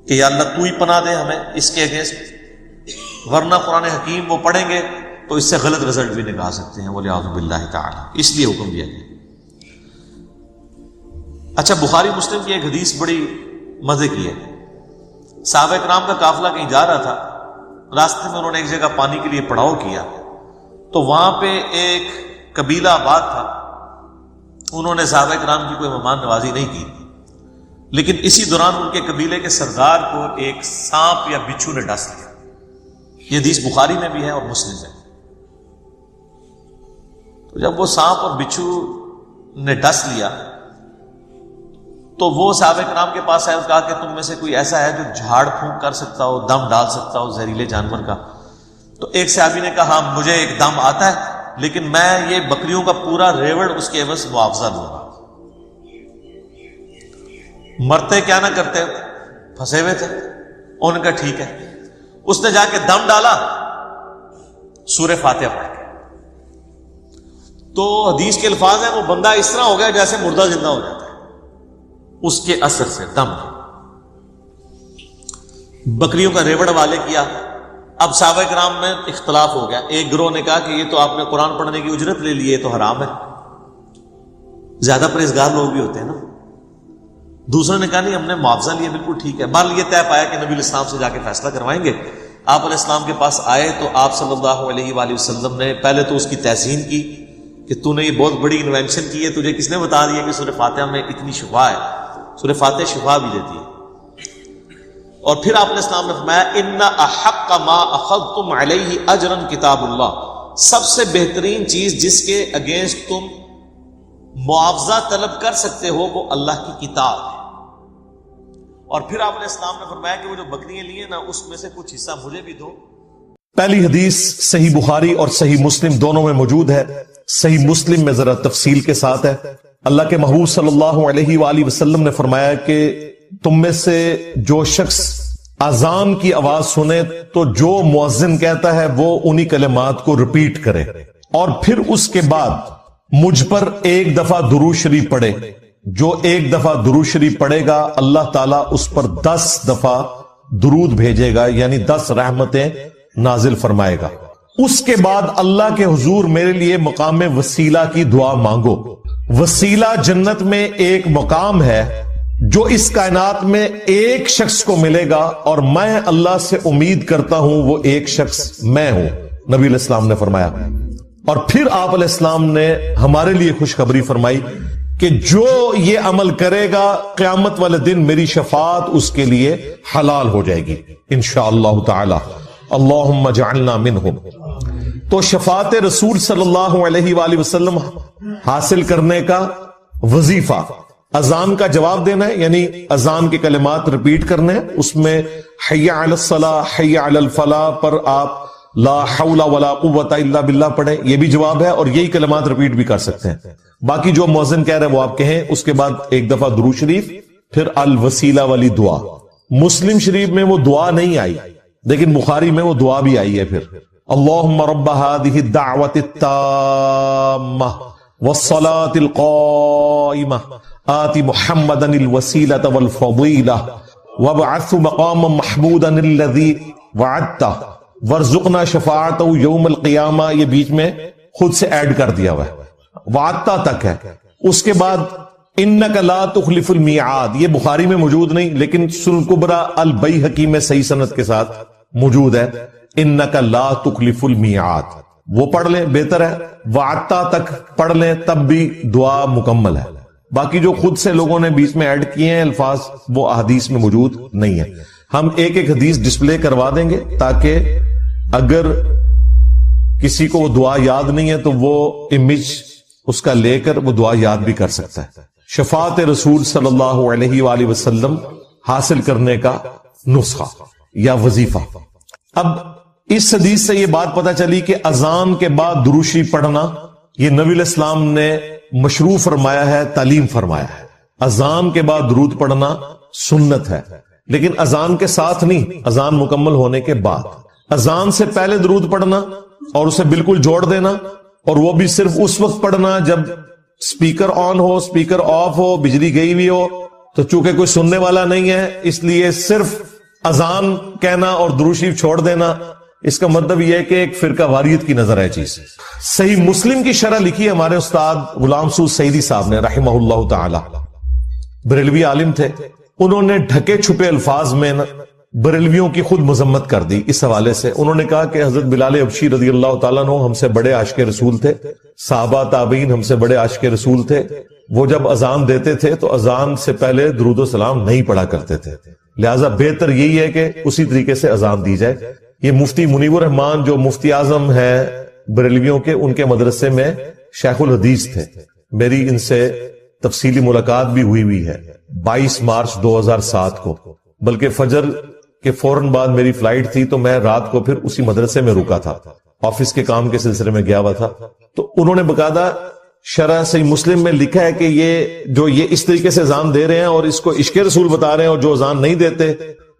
S1: کہ یا اللہ تو ہی پناہ دے ہمیں اس کے اگینسٹ. ورنہ قرآن حکیم وہ پڑھیں گے تو اس سے غلط رزلٹ بھی نکال سکتے ہیں, والعیاذ باللہ تعالی. اس لیے حکم دیا گیا. اچھا, بخاری مسلم کی ایک حدیث بڑی مزے کی ہے. صحابہ کرام کا قافلہ کہیں جا رہا تھا, راستے میں انہوں نے ایک جگہ پانی کے لیے پڑاؤ کیا, تو وہاں پہ ایک قبیلہ آباد تھا. انہوں نے صحابہ کرام کی کوئی مہمان نوازی نہیں کی, لیکن اسی دوران ان کے قبیلے کے سردار کو ایک سانپ یا بچھو نے ڈس لیا. یہ حدیث بخاری میں بھی ہے اور مسلم میں. تو جب وہ سانپ اور بچھو نے ڈس لیا تو وہ صحابہ کرام کے پاس آئے اور کہا کہ تم میں سے کوئی ایسا ہے جو جھاڑ پھونک کر سکتا ہو, دم ڈال سکتا ہو زہریلے جانور کا. تو ایک صحابی نے کہا ہاں مجھے ایک دم آتا ہے, لیکن میں یہ بکریوں کا پورا ریوڑ اس کے عوض معاوضہ دوں گا. مرتے کیا نہ کرتے, پھنسے ہوئے تھے. انہوں نے کہا ٹھیک ہے. اس نے جا کے دم ڈالا سورہ فاتحہ پڑھ کے. تو حدیث کے الفاظ ہیں وہ بندہ اس طرح ہو گیا جیسے مردہ زندہ ہو جاتا ہے اس کے اثر سے, دم. بکریوں کا ریوڑ والے کیا. اب صحابہ کرام میں اختلاف ہو گیا. ایک گروہ نے کہا کہ یہ تو آپ نے قرآن پڑھنے کی اجرت لے لی, یہ تو حرام ہے. زیادہ پرہیزگار لوگ بھی ہوتے ہیں نا. دوسرے نے کہا نہیں ہم نے معاوضہ لیا, بالکل ٹھیک ہے. بہرحال یہ طے پایا کہ نبی علیہ السلام سے جا کے فیصلہ کروائیں گے. آپ علیہ السلام کے پاس آئے تو آپ صلی اللہ علیہ وآلہ وسلم نے پہلے تو اس کی تحسین کی کہ تو نے یہ بہت بڑی انوینشن کی ہے, تجھے کس نے بتا دیا کہ سورہ فاتحہ میں اتنی شفا ہے. سورہ فاتحہ شفا بھی دیتی ہے. اور پھر آپ نے اسلام نے فرمایا ان احق ما اخذتم علیہ اجرا کتاب اللہ, سب سے بہترین چیز جس کے اگینسٹ تم معاوضہ طلب کر سکتے ہو وہ اللہ کی کتاب ہے. اور پھر آپ نے اسلام نے فرمایا کہ وہ جو بکریاں لیے نا اس میں سے کچھ حصہ مجھے بھی دو.
S2: پہلی حدیث صحیح بخاری اور صحیح مسلم دونوں میں موجود ہے. صحیح مسلم میں ذرا تفصیل کے ساتھ ہے. اللہ کے محبوب صلی اللہ علیہ وآلہ وسلم نے فرمایا کہ تم میں سے جو شخص اذان کی آواز سنے تو جو مؤذن کہتا ہے وہ انہی کلمات کو ریپیٹ کرے اور پھر اس کے بعد مجھ پر ایک دفعہ درود شریف پڑھے. جو ایک دفعہ درود شریف پڑھے گا اللہ تعالیٰ اس پر 10 دفعہ درود بھیجے گا, یعنی 10 رحمتیں نازل فرمائے گا. اس کے بعد اللہ کے حضور میرے لیے مقام وسیلہ کی دعا مانگو. وسیلہ جنت میں ایک مقام ہے جو اس کائنات میں ایک شخص کو ملے گا اور میں اللہ سے امید کرتا ہوں وہ ایک شخص میں ہوں, نبی علیہ السلام نے فرمایا. اور پھر آپ علیہ السلام نے ہمارے لیے خوشخبری فرمائی کہ جو یہ عمل کرے گا قیامت والے دن میری شفاعت اس کے لیے حلال ہو جائے گی انشاءاللہ تعالی. اللہم اجعلنا منہم. تو شفاعت رسول صلی اللہ علیہ وآلہ وسلم حاصل کرنے کا وظیفہ اذان کا جواب دینا ہے, یعنی اذان کے کلمات ریپیٹ کرنے ہیں. اس میں حی علی الصلاۃ حی علی الفلاح پر آپ لا حول ولا قوت الا باللہ پڑھیں، یہ بھی جواب ہے، اور یہی کلمات ریپیٹ بھی کر سکتے ہیں۔ باقی جو مؤذن کہہ رہے ہیں وہ آپ کہیں، اس کے بعد ایک دفعہ درود شریف، پھر الوسیلہ والی دعا۔ مسلم شریف میں وہ دعا نہیں آئی، لیکن بخاری میں وہ دعا بھی آئی ہے۔ پھر اللہم رب هذه الدعوة التامة والصلاة القائمة آت محمدا الوسيلة والفضيلة وابعثه مقاما محمودا الذي وعدته وارزقنا شفاعته يوم القيامة، یہ بیچ میں خود سے ایڈ کر دیا ہوا ہے، وعدتا تک ہے۔ اس کے بعد انک لا تخلف المیعاد، یہ بخاری میں موجود نہیں، لیکن سنن کبری البیہقی میں صحیح سند کے ساتھ موجود ہے، انک لا تخلف المیعاد، وہ پڑھ لیں بہتر ہے۔ وعدتا تک پڑھ لیں تب بھی دعا مکمل ہے۔ باقی جو خود سے لوگوں نے بیچ میں ایڈ کیے ہیں الفاظ، وہ احادیث میں موجود نہیں ہے۔ ہم ایک ایک حدیث ڈسپلے کروا دیں گے تاکہ اگر کسی کو وہ دعا یاد نہیں ہے تو وہ امیج اس کا لے کر وہ دعا یاد بھی کر سکتا ہے۔ شفاعت رسول صلی اللہ علیہ وآلہ وسلم حاصل کرنے کا نسخہ یا وظیفہ۔ اب اس حدیث سے یہ بات پتہ چلی کہ اذان کے بعد درود شریف پڑھنا یہ نبی علیہ السلام نے مشروع فرمایا ہے، تعلیم فرمایا ہے۔ اذان کے بعد درود پڑھنا سنت ہے، لیکن اذان کے ساتھ نہیں، اذان مکمل ہونے کے بعد۔ اذان سے پہلے درود پڑھنا اور اسے بالکل جوڑ دینا، اور وہ بھی صرف اس وقت پڑھنا جب سپیکر آن ہو، سپیکر آف ہو، بجلی گئی ہوئی ہو، تو چونکہ کوئی سننے والا نہیں ہے اس لیے صرف اذان کہنا اور درود شریف چھوڑ دینا، اس کا مطلب یہ ہے کہ ایک فرقہ واریت کی نظر ہے چیز۔ صحیح مسلم کی شرح لکھی ہے ہمارے استاد غلام سعود سعیدی صاحب نے رحمہ اللہ تعالی، بریلوی عالم تھے، انہوں نے ڈھکے چھپے الفاظ میں بریلویوں کی خود مذمت کر دی۔ اس حوالے سے انہوں نے کہا کہ حضرت بلال حبشی رضی اللہ تعالیٰ عنہ ہم سے بڑے عاشق رسول تھے، صحابہ تابعین ہم سے بڑے عاشق رسول تھے، وہ جب اذان دیتے تھے تو اذان سے پہلے درود و سلام نہیں پڑھا کرتے تھے، لہٰذا بہتر یہی ہے کہ اسی طریقے سے اذان دی جائے۔ یہ مفتی منیب الرحمان جو مفتی اعظم ہیں بریلویوں کے، ان کے مدرسے میں شیخ الحدیث تھے، میری ان سے تفصیلی ملاقات بھی ہوئی ہے 22 مارچ 2007 کو، بلکہ فجر کے فوراً بعد میری فلائٹ تھی تو میں رات کو پھر اسی مدرسے میں رکا تھا، آفس کے کام کے سلسلے میں گیا ہوا تھا۔ تو انہوں نے باقاعدہ شرح صحیح مسلم میں لکھا ہے کہ یہ اس طریقے سے اذان دے رہے ہیں اور اس کو عشق رسول بتا رہے ہیں، اور جو اذان نہیں دیتے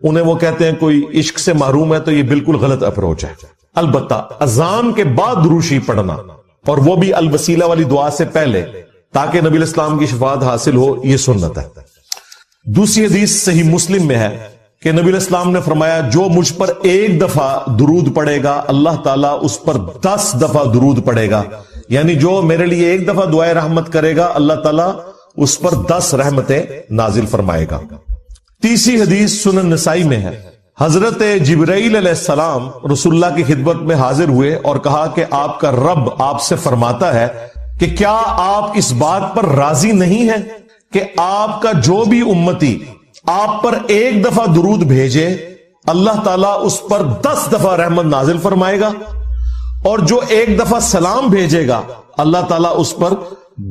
S2: انہیں وہ کہتے ہیں کوئی عشق سے محروم ہے، تو یہ بالکل غلط اپروچ ہے۔ البتہ اذان کے بعد درود شریف پڑھنا، اور وہ بھی الوسیلہ والی دعا سے پہلے، تاکہ نبی علیہ السلام کی شفاعت حاصل ہو، یہ سنت ہے۔ دوسری حدیث صحیح مسلم میں ہے کہ نبی علیہ السلام نے فرمایا جو مجھ پر ایک دفعہ درود پڑے گا اللہ تعالیٰ اس پر 10 دفعہ درود پڑے گا، یعنی جو میرے لیے ایک دفعہ دعائے رحمت کرے گا اللہ تعالیٰ اس پر 10 رحمتیں نازل فرمائے گا۔ تیسری حدیث سنن نسائی میں ہے، حضرت جبرائیل علیہ السلام رسول اللہ کی خدمت میں حاضر ہوئے اور کہا کہ آپ کا رب آپ سے فرماتا ہے کہ کیا آپ اس بات پر راضی نہیں ہیں کہ آپ کا جو بھی امتی آپ پر ایک دفعہ درود بھیجے اللہ تعالیٰ اس پر 10 دفعہ رحمت نازل فرمائے گا، اور جو ایک دفعہ سلام بھیجے گا اللہ تعالیٰ اس پر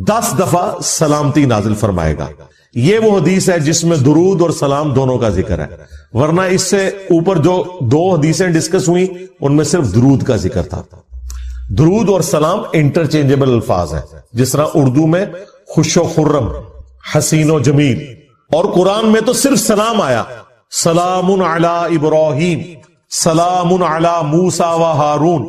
S2: 10 دفعہ سلامتی نازل فرمائے گا۔ یہ وہ حدیث ہے جس میں درود اور سلام دونوں کا ذکر ہے، ورنہ اس سے اوپر جو 2 حدیثیں ڈسکس ہوئی ان میں صرف درود کا ذکر تھا۔ درود اور سلام انٹرچینجبل الفاظ ہیں، جس طرح اردو میں خوش و خرم، حسین و جمیل، اور قرآن میں تو صرف سلام آیا، سلام علی ابراہیم، سلام علی موسیٰ و ہارون،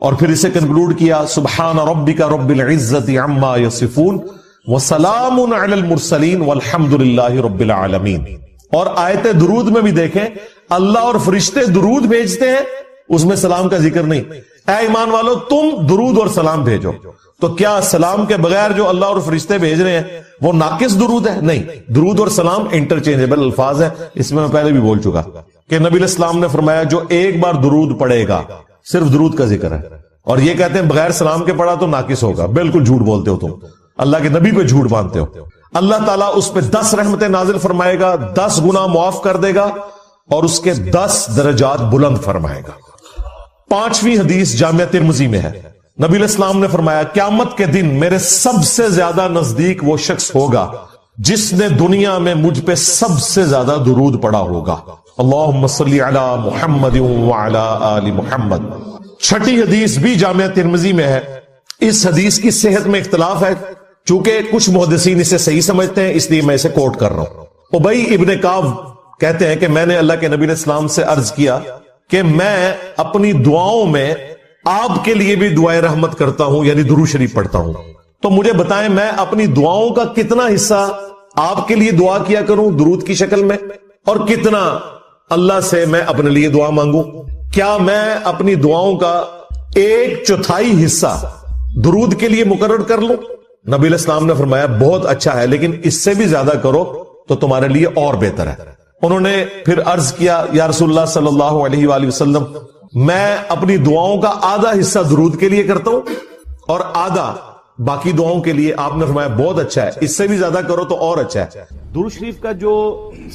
S2: اور پھر اسے کنکلوڈ کیا سبحان ربک رب العزت عما یصفون وسلام علی المرسلین والحمد للہ رب العالمین۔ اور آیت درود میں بھی دیکھیں اللہ اور فرشتے درود بھیجتے ہیں، اس میں سلام کا ذکر نہیں۔ اے ایمان والو تم درود اور سلام بھیجو، تو کیا سلام کے بغیر جو اللہ اور فرشتے بھیج رہے ہیں وہ ناقص درود ہے؟ نہیں، درود اور سلام انٹرچینجبل الفاظ ہیں۔ اس میں پہلے بھی بول چکا کہ نبی علیہ السلام نے فرمایا جو ایک بار درود پڑھے گا، صرف درود کا ذکر ہے، اور یہ کہتے ہیں بغیر سلام کے پڑھا تو ناقص ہوگا، بالکل جھوٹ بولتے ہو تم، اللہ کے نبی پہ جھوٹ باندھتے ہو۔ اللہ تعالیٰ اس پہ 10 رحمتیں نازل فرمائے گا، 10 گناہ معاف کر دے گا، اور اس کے 10 درجات بلند فرمائے گا۔ 5ویں حدیث جامعہ ترمذی میں ہے، نبی علیہ السلام نے فرمایا قیامت کے دن میرے سب سے زیادہ نزدیک وہ شخص ہوگا جس نے دنیا میں مجھ پہ سب سے زیادہ درود پڑھا ہوگا۔ اللہم صلی علی محمد وعلی آل محمد۔ چھٹی حدیث بھی جامعہ ترمذی میں ہے. اس حدیث کی صحت میں اختلاف ہے، چونکہ کچھ محدثین اسے صحیح سمجھتے ہیں، اس لیے میں اسے کوٹ کر رہا ہوں. ابی ابن کعب کہتے ہیں کہ میں نے اللہ کے نبی علیہ السلام سے عرض کیا کہ میں اپنی دعاؤں میں آپ کے لیے بھی دعائے رحمت کرتا ہوں، یعنی درود شریف پڑھتا ہوں. تو مجھے بتائیں میں اپنی دعاؤں کا کتنا حصہ آپ کے لیے دعا کیا کروں درود کی شکل میں، اور کتنا اللہ سے میں اپنے لیے دعا مانگوں؟ کیا میں اپنی دعاؤں کا 1/4 حصہ درود کے لیے مقرر کر لوں؟ نبی علیہ السلام نے فرمایا بہت اچھا ہے، لیکن اس سے بھی زیادہ کرو تو تمہارے لیے اور بہتر ہے. انہوں نے پھر عرض کیا یا رسول اللہ صلی اللہ علیہ وآلہ وسلم، میں اپنی دعاؤں کا آدھا حصہ درود کے لیے کرتا ہوں اور آدھا باقی دعاؤں کے لیے. آپ نے فرمایا بہت اچھا ہے، اس سے بھی زیادہ کرو تو اور اچھا ہے.
S3: درود شریف کا جو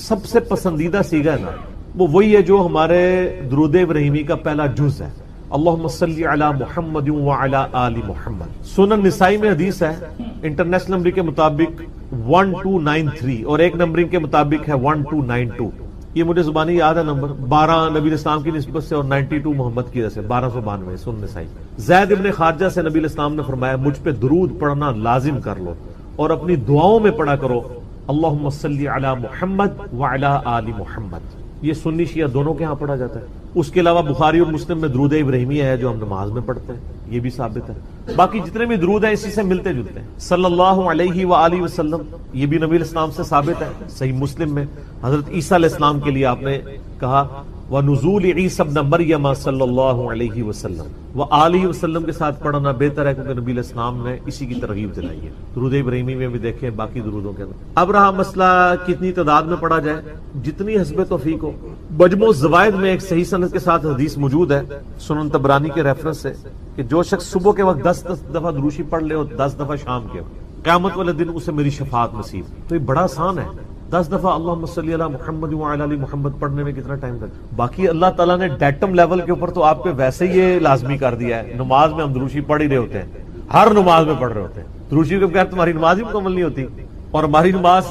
S3: سب سے پسندیدہ صیغہ ہے نا، وہ وہی ہے جو ہمارے درود ابراہیمی کا پہلا جز ہے، اللہم صلی علی محمد وعلی آل محمد. سنن نسائی میں حدیث ہے، انٹرنیشنل نمبر کے مطابق 1293 اور ایک نمبرنگ کے مطابق ہے 1292. یہ مجھے زبانی یاد ہے نمبر، 12 نبی علیہ السلام کی نسبت سے اور 92 محمد کی وجہ سے 1292 سنن نسائی. زید ابن خارجہ سے نبی علیہ السلام نے فرمایا مجھ پہ درود پڑھنا لازم کر لو اور اپنی دعاؤں میں پڑھا کرو اللہم صلی علی محمد وعلی آل محمد. یہ سنی شیعہ دونوں کے ہاں پڑھا جاتا ہے. اس کے علاوہ بخاری اور مسلم میں درود ابراہیمی ہے جو ہم نماز میں پڑھتے ہیں، یہ بھی ثابت ہے. باقی جتنے بھی درود ہیں اسی سے ملتے جلتے ہیں. صلی اللہ علیہ وآلہ وسلم، یہ بھی نبی علیہ السلام سے ثابت ہے. صحیح مسلم میں حضرت عیسیٰ علیہ السلام کے لیے آپ نے کہا وَنُزُولِ عِیسَى ابْنَ مَرْیَمَ صلی اللہ علیہ وسلم وآلہ وسلم کے ساتھ پڑھنا بہتر ہے، کیونکہ نبی علیہ السلام نے اسی کی ترغیب دلائی ہے. درود ابراہیمی میں بھی دیکھیں، باقی درودوں کے اندر. اب رہا مسئلہ کتنی تعداد میں پڑھا جائے، جتنی حسب توفیق ہو. مجموع الزوائد میں ایک صحیح سند کے ساتھ حدیث موجود ہے سنن طبرانی کے ریفرنس سے کہ جو شخص صبح کے وقت 10 دفعہ درود شریف پڑھ لے اور 10 دفعہ شام کے وقت، قیامت والے دن اسے میری شفاعت نصیب. تو یہ بڑا آسان ہے، 10 دفعہ اللہم صلی علی محمد وعلی آل محمد پڑھنے میں کتنا ٹائم لگتا. باقی اللہ تعالیٰ نے ڈیٹم لیول کے اوپر تو آپ پہ ویسے ہی یہ لازمی کر دیا ہے. نماز میں ہم درود شریف پڑھ ہی رہے ہوتے ہیں، ہر نماز میں پڑھ رہے ہوتے ہیں. درود شریف کے بغیر تمہاری نماز ہی مکمل نہیں ہوتی. اور ہماری نماز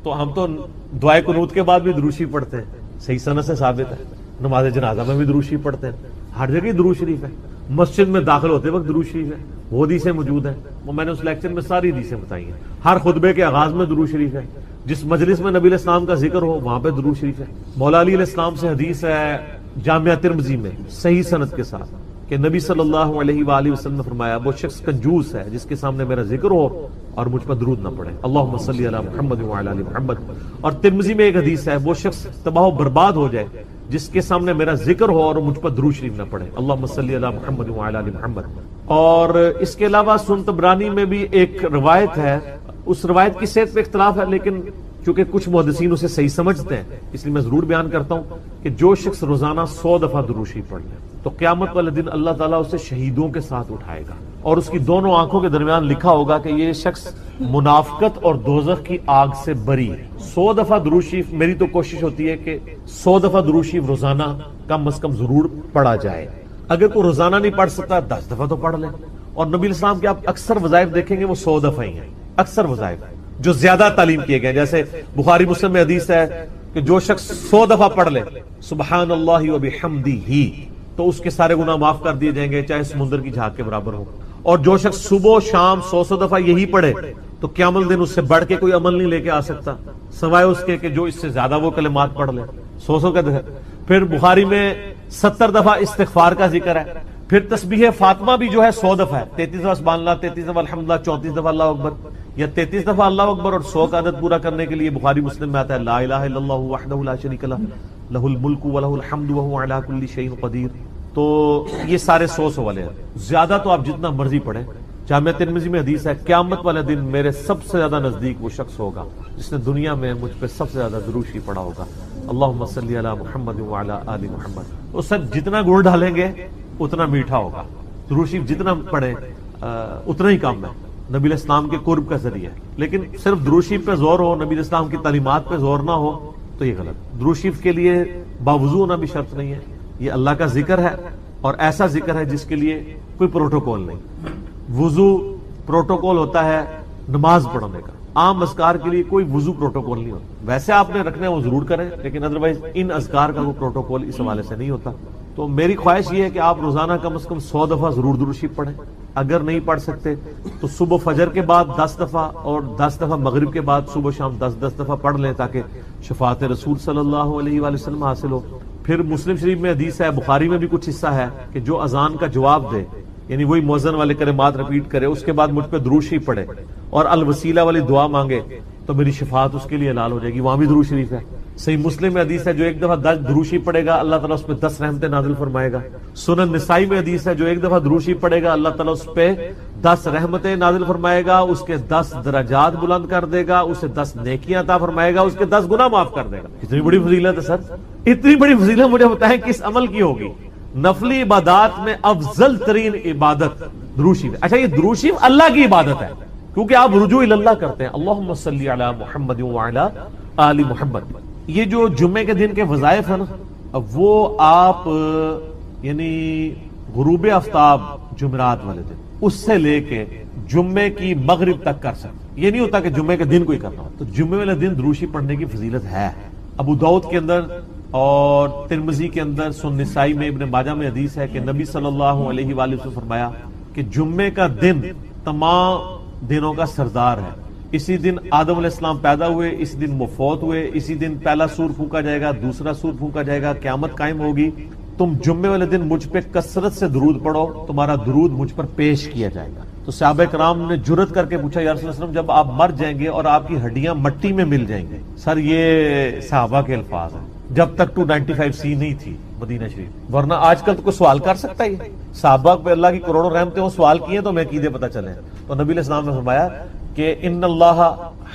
S3: تو ہم تو دعائے قنوت کے بعد بھی درود شریف پڑھتے ہیں، صحیح سند سے ثابت ہے. نماز جنازہ میں بھی درود شریف پڑھتے ہیں، ہر جگہ درود شریف ہے. مسجد میں داخل ہوتے وقت درود شریف ہے، وہ حدیثیں موجود ہیں، وہ میں نے اس لیکچر میں ساری حدیثیں بتائی ہیں. ہر خطبے کے آغاز میں درود شریف ہے، جس مجلس میں نبی علیہ السلام کا ذکر ہو وہاں پہ درود شریف ہے. مولا علی علیہ السلام سے حدیث ہے جامعہ ترمذی میں صحیح سند کے ساتھ کہ نبی صلی اللہ علیہ وآلہ وسلم نے فرمایا وہ شخص کنجوس ہے جس کے سامنے میرا ذکر ہو اور مجھ پر درود نہ پڑے، اللہم صلی علی محمد وعلی آل محمد. اور ترمذی میں ایک حدیث ہے وہ شخص تباہ و برباد ہو جائے جس کے سامنے میرا ذکر ہو اور مجھ پر درود شریف نہ پڑے، اللہم صلی علی محمد وعلی آل محمد. اور اس کے علاوہ سنن طبرانی میں بھی ایک روایت ہے، اس روایت کی صحت پہ اختلاف ہے، لیکن چونکہ کچھ محدثین اسے صحیح سمجھتے ہیں اس لیے میں ضرور بیان کرتا ہوں کہ جو شخص روزانہ 100 دفعہ درود شریف پڑھ لے تو قیامت والے دن اللہ تعالیٰ اسے شہیدوں کے ساتھ اٹھائے گا اور اس کی دونوں آنکھوں کے درمیان لکھا ہوگا کہ یہ شخص منافقت اور دوزخ کی آگ سے بری ہے. 100 دفعہ درود شریف، میری تو کوشش ہوتی ہے کہ 100 دفعہ درود شریف روزانہ کم از کم ضرور پڑھا جائے. اگر کوئی روزانہ نہیں پڑھ سکتا 10 دفعہ تو پڑھ لے. اور نبی علیہ السلام کے آپ اکثر وظائف دیکھیں گے وہ 100 دفعہ ہی ہیں، اکثر وظائف جو زیادہ تعلیم کیے گئے. جیسے بخاری مسلم میں حدیث ہے کہ جو شخص 100 دفعہ پڑھ لے سبحان اللہ وبحمدہ تو اس کے سارے گناہ معاف کر دیے جائیں گے، چاہے سمندر کی جھاگ کے برابر ہو. اور جو شخص صبح شام 100 دفعہ یہی پڑھے تو قیامت دن اس سے بڑھ کے کوئی عمل نہیں لے کے آ سکتا سوائے اس کے کہ جو اس سے زیادہ وہ کلمات پڑھ لے 100 کا. پھر بخاری میں 70 دفعہ استغفار کا ذکر ہے. پھر تسبیح فاطمہ بھی جو ہے 100 دفعہ ہے، 33 دفعہ سبحان اللہ، 33 دفعہ الحمدللہ، 34 دفعہ اللہ اکبر، یا 33 دفعہ اللہ اکبر اور 100 کا عدد پورا کرنے کے لیے بخاری مسلم میں آتا ہے لا الہ الا اللہ وحدہ لا شریک لہ لہ الملک ولہ الحمد وہو علی کل شیء قدیر. تو یہ سارے 100 والے ہیں. زیادہ تو آپ جتنا مرضی پڑھیں. جامعہ ترمذی میں حدیث ہے قیامت والے دن میرے سب سے زیادہ نزدیک وہ شخص ہوگا جس نے دنیا میں مجھ پہ سب سے زیادہ درود شریف پڑھا ہوگا، اللہم صلی علی محمد وعلی آل محمد. اس سے جتنا گڑ ڈالیں گے اتنا میٹھا ہوگا. درود شریف جتنا پڑھیں اتنا ہی کام ہے، نبی علیہ السلام کے قرب کا ذریعہ. لیکن صرف درود شریف پہ زور ہو، نبی علیہ السلام کی تعلیمات پہ زور نہ ہو تو یہ غلط. درود شریف کے لیے باوضو ہونا بھی شرط نہیں ہے، یہ اللہ کا ذکر ہے اور ایسا ذکر ہے جس کے لیے کوئی پروٹوکول نہیں. وضو پروٹوکول ہوتا ہے نماز پڑھنے کا، عام اذکار کے لیے کوئی وضو پروٹوکول نہیں ہوتا. ویسے آپ نے رکھنا ہے وہ ضرور کریں، لیکن ادروائز ان اذکار کا کوئی پروٹوکول اس حوالے سے نہیں ہوتا. تو میری خواہش یہ ہے کہ آپ روزانہ کم از کم 100 دفعہ ضرور درود شریف پڑھیں. اگر نہیں پڑھ سکتے تو صبح فجر کے بعد 10 دفعہ اور 10 دفعہ مغرب کے بعد صبح شام 10 دفعہ پڑھ لیں تاکہ شفاعت رسول صلی اللہ علیہ وآلہ وسلم حاصل ہو. پھر مسلم شریف میں حدیث ہے، بخاری میں بھی کچھ حصہ ہے کہ جو اذان کا جواب دے، یعنی وہی مؤذن والے کلمات رپیٹ کرے، اس کے بعد مجھ پہ درود شریف پڑھے اور الوسیلہ والی دعا مانگے تو میری شفاعت اس کے لیے حلال ہو جائے گی. وہاں بھی درود شریف ہے. صحیح مسلم میں حدیث ہے جو ایک دفعہ 10 درود شریف پڑھے گا اللہ تعالیٰ اس پہ 10 رحمتیں نازل فرمائے گا. سنن نسائی میں حدیث ہے جو ایک دفعہ درود شریف پڑھے گا اللہ تعالیٰ اس پہ 10 رحمتیں نازل فرمائے گا، اس کے 10 درجات بلند کر دے گا، اسے 10 نیکیاں عطا فرمائے گا، اس کے 10 گناہ معاف کر دے گا. اتنی بڑی فضیلت ہے سر، اتنی بڑی فضیلت. مجھے بتائیں کس عمل کی ہوگی؟ نفلی عبادات میں افضل ترین عبادت درود شریف. اچھا یہ درود شریف اللہ کی عبادت ہے کیونکہ آپ رجوع اللہ کرتے ہیں. اللہم صلی علی محمد وعلی آل محمد. یہ جو جمعے کے دن کے وظائف ہیں نا، وہ آپ یعنی غروب آفتاب جمعرات والے دن اس سے لے کے جمعے کی مغرب تک کر سکتے. یہ نہیں ہوتا کہ جمعے کے دن کوئی کرنا ہو. تو جمعے والے دن درود شریف پڑھنے کی فضیلت ہے. ابو داؤد کے اندر اور ترمذی کے اندر، سنن نسائی میں، ابن ماجہ میں حدیث ہے کہ نبی صلی اللہ علیہ وآلہ وسلم فرمایا کہ جمعے کا دن تمام دنوں کا سردار ہے. اسی دن آدم علیہ السلام پیدا ہوئے، اسی دن وہ فوت ہوئے، اسی دن پہلا سور پھونکا جائے گا، دوسرا سور پھونکا جائے گا، قیامت قائم ہوگی. تم جمعے والے دن مجھ پہ کثرت سے درود پڑھو، تمہارا درود مجھ پر پیش کیا جائے گا. تو صحابہ کرام نے جرت کر کے پوچھا یا رسول اللہ صلی اللہ علیہ وسلم جب آپ مر جائیں گے اور آپ کی ہڈیاں مٹی میں مل جائیں گے. سر یہ صحابہ کے الفاظ ہیں جب تک 295C نہیں تھی مدینہ شریف، ورنہ آج کل تو کوئی سوال کر سکتا ہی. صحابہ پہ اللہ کی کروڑوں رحمتیں وہ سوال کیے تو میں عقیدے پتہ چلے. تو نبی علیہ السلام نے فرمایا کہ ان اللہ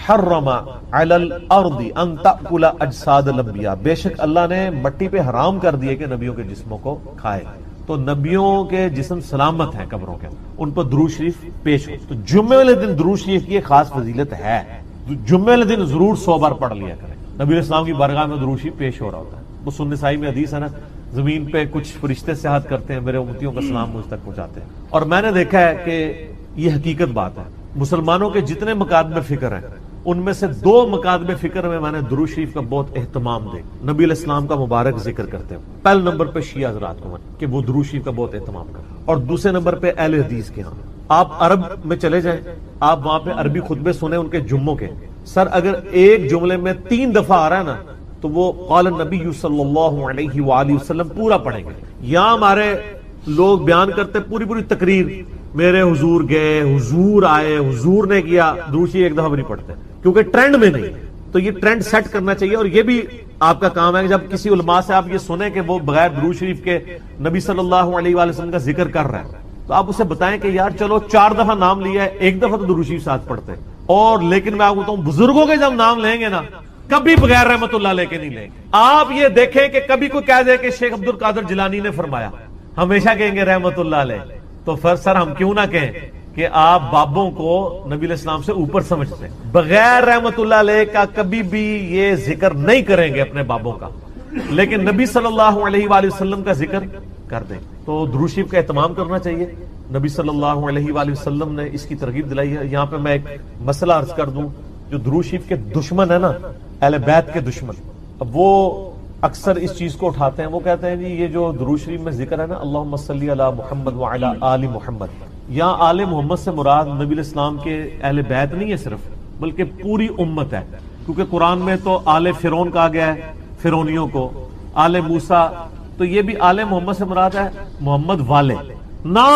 S3: حرم علی الارض ان تأکل اجساد الانبیاء، بے شک اللہ نے مٹی پہ حرام کر دیے کہ نبیوں کے جسموں کو کھائے. تو نبیوں کے جسم سلامت ہیں قبروں کے، ان پر درود شریف پیش ہو. تو جمعے والے دن درود شریف کی ایک خاص فضیلت ہے. جمعے والے دن ضرور 100 بار پڑھ لیا کریں. نبی علیہ السلام کی بارگاہ میں درود شریف پیش ہو رہا ہوتا ہے. وہ سنن نسائی میں حدیث ہے نا، زمین پہ کچھ فرشتے سیاحت کرتے ہیں، میرے امتیوں کا سلام مجھ تک پہنچاتے ہیں. اور میں نے دیکھا ہے کہ یہ حقیقت بات ہے. مسلمانوں کے جتنے مکاتب فکر ہیں ان میں سے 2 مکاتب فکر میں نے درود شریف کا بہت اہتمام دے نبی علیہ السلام کا مبارک ذکر کرتے ہیں. پہلے نمبر پہ شیعہ حضرات کو کہ وہ درود شریف کا بہت اہتمام کرتے ہیں، اور دوسرے نمبر پہ اہل حدیث کے ہاں. آپ عرب میں چلے جائیں، آپ وہاں پہ عربی خطبے سنیں ان کے جمعوں کے. سر اگر ایک جملے میں 3 دفعہ آ رہا ہے نا تو وہ قال النبی صلی اللہ علیہ وآلہ وسلم پورا پڑھیں گے. یہاں ہمارے لوگ بیان کرتے پوری تقریر، میرے حضور گئے، حضور آئے، حضور نے کیا، دوسری ایک دفعہ بھی نہیں پڑھتے کیونکہ ٹرینڈ میں نہیں. تو یہ ٹرینڈ سیٹ کرنا چاہیے، اور یہ بھی آپ کا کام ہے کہ جب کسی علماء سے آپ یہ سنیں کہ وہ بغیر درود شریف کے نبی صلی اللہ علیہ وآلہ وسلم کا ذکر کر رہا ہے تو آپ اسے بتائیں کہ یار چلو 4 دفعہ نام لیا ہے، 1 دفعہ تو درود شریف ساتھ پڑھتے. اور لیکن میں آپ کو بتاؤں بزرگوں کے جب نام لیں گے نا کبھی بغیر رحمت اللہ لے کے نہیں لیں گے. آپ یہ دیکھیں کہ کبھی کوئی کہہ دے کہ شیخ عبد القادر جیلانی نے فرمایا، ہمیشہ کہیں گے رحمت اللہ علیہ. تو پھر سر ہم کیوں نہ کہیں کہ آپ بابوں کو نبی علیہ السلام سے اوپر سمجھتے ہیں. بغیر رحمت اللہ علیہ کا کبھی بھی یہ ذکر نہیں کریں گے اپنے بابوں کا، لیکن نبی صلی اللہ علیہ وآلہ وسلم کا ذکر کر دیں. تو درود شریف کا اہتمام کرنا چاہیے. نبی صلی اللہ علیہ وآلہ وسلم نے اس کی ترغیب دلائی ہے. یہاں پہ میں ایک مسئلہ عرض کر دوں، جو درود شریف کے دشمن ہے نا، اہل بیت کے دشمن، اب وہ اکثر اس چیز کو اٹھاتے ہیں. وہ کہتے ہیں جی یہ جو درود شریف میں ذکر ہے نا اللہم صلی علی محمد وعلی آل محمد، یہاں آل محمد سے مراد نبی علیہ السلام کے اہل بیت نہیں ہے صرف، بلکہ پوری امت ہے. کیونکہ قرآن میں تو آل فرعون کہا گیا ہے، فرعونیوں کو، آل موسیٰ، تو یہ بھی آل محمد سے مراد ہے محمد والے. نہ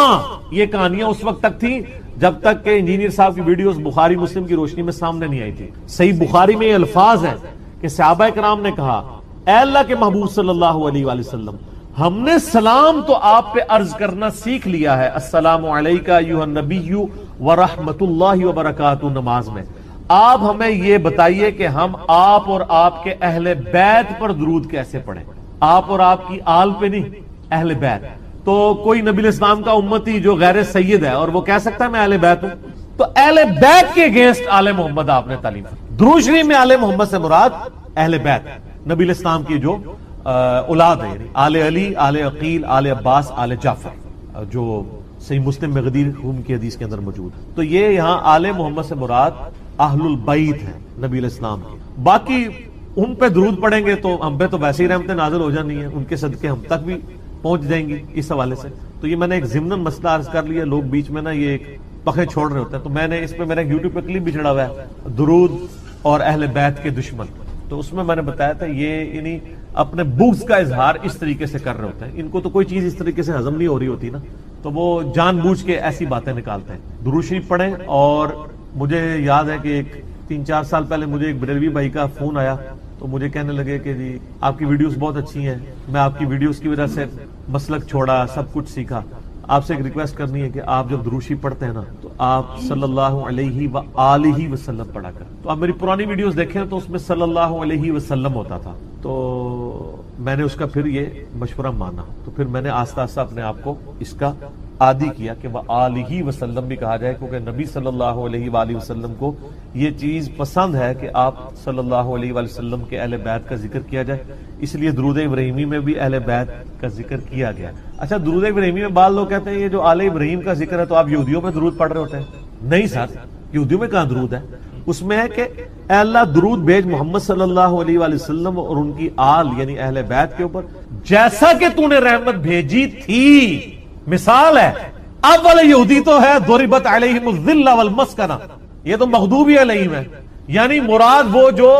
S3: یہ کہانیاں اس وقت تک تھیں جب تک کہ انجینئر صاحب کی ویڈیوز بخاری مسلم کی روشنی میں سامنے نہیں آئی تھی. صحیح بخاری میں یہ الفاظ ہیں کہ صحابہ کرام نے کہا اے اللہ کے محبوب صلی اللہ علیہ وآلہ وسلم، ہم نے سلام تو آپ پہ عرض کرنا سیکھ لیا ہے، السلام علیکہ ایھا النبی ورحمۃ اللہ وبرکاتہ، نماز میں. آپ ہمیں یہ بتائیے کہ ہم آپ اور آپ کے اہل بیت پر درود کیسے پڑھیں. آپ اور آپ کی آل پہ نہیں، اہل بیت. تو کوئی نبی علیہ السلام کا امتی جو غیر سید ہے اور وہ کہہ سکتا ہے میں اہل بیت ہوں، تو اہل بیت کے اگینسٹ آل محمد آپ نے تعلیم. درود شریف میں آل محمد سے مراد اہل بیت، نبی علیہ السلام کی جو اولاد ہے، یعنی آل علی، آل عقیل، آل عباس، آل جعفر، جو صحیح مسلم میں غدیر خون کی حدیث کے اندر موجود ہے. تو یہ یہاں آل محمد سے مراد اہل البیت ہیں نبی علیہ السلام کی. باقی ان پہ درود پڑھیں گے تو ہم پہ تو ویسے ہی رحمتیں نازل ہو جانی ہیں، ان کے صدقے ہم تک بھی پہنچ جائیں گی اس حوالے سے. تو یہ میں نے ایک ضمناً مسئلہ عرض کر لیا. لوگ بیچ میں نا یہ ایک پخے چھوڑ رہے ہوتے ہیں. تو میں نے اس پہ میرا یوٹیوب پہ کلپ بھی چڑھا ہوا ہے, درود اور اہل بیت کے دشمن. تو اس میں نے بتایا تھا یہ یعنی اپنے بغض کا اظہار اس طریقے سے کر رہے ہوتے ہیں. ان کو تو کوئی چیز اس طریقے سے ہضم نہیں ہو رہی ہوتی نا, تو وہ جان بوجھ کے ایسی باتیں نکالتے ہیں. درود شریف پڑھیں. اور مجھے یاد ہے کہ 3-4 سال پہلے مجھے ایک بریلوی بھائی کا فون آیا, تو مجھے کہنے لگے کہ جی آپ کی ویڈیوز بہت اچھی ہیں, میں آپ کی ویڈیوز کی وجہ سے مسلک چھوڑا, سب کچھ سیکھا. آپ سے ایک ریکویسٹ کرنی ہے کہ آپ جب درود شریف پڑھتے ہیں نا تو آپ صلی اللہ علیہ وآلہ وسلم پڑھا کریں. تو آپ میری پرانی ویڈیوز دیکھیں تو اس میں صلی اللہ علیہ وسلم ہوتا تھا. تو میں نے اس کا پھر یہ مشورہ مانا, تو پھر میں نے آہستہ آہستہ اپنے آپ کو اس کا عادی کیا کہ وآلہ وسلم بھی کہا جائے, کیونکہ نبی صلی اللہ علیہ وآلہ وسلم کو یہ چیز پسند ہے کہ آپ صلی اللہ علیہ وآلہ وسلم کے اہل بیت کا ذکر کیا جائے. اس لیے درود ابراہیمی میں بھی اہل بیت کا ذکر کیا گیا. اچھا, درود ابراہیمی میں بعض لوگ کہتے ہیں یہ جو آل ابراہیم کا ذکر ہے تو آپ یہودیوں میں درود پڑھ رہے ہوتے ہیں. نہیں سر, یہودیوں میں کہاں درود ہے؟ اس میں ہے کہ اے اللہ درود بھیج محمد صلی اللہ علیہ وآلہ وسلم اور ان کی آل یعنی اہل بیت کے اوپر جیسا کہ تو نے رحمت بھیجی تھی. مثال ہے, اب والے یہودی تو ہے ضربت علیہم الذلہ والمسکنہ, یہ تو مغضوب علیہم ہے, یعنی مراد وہ جو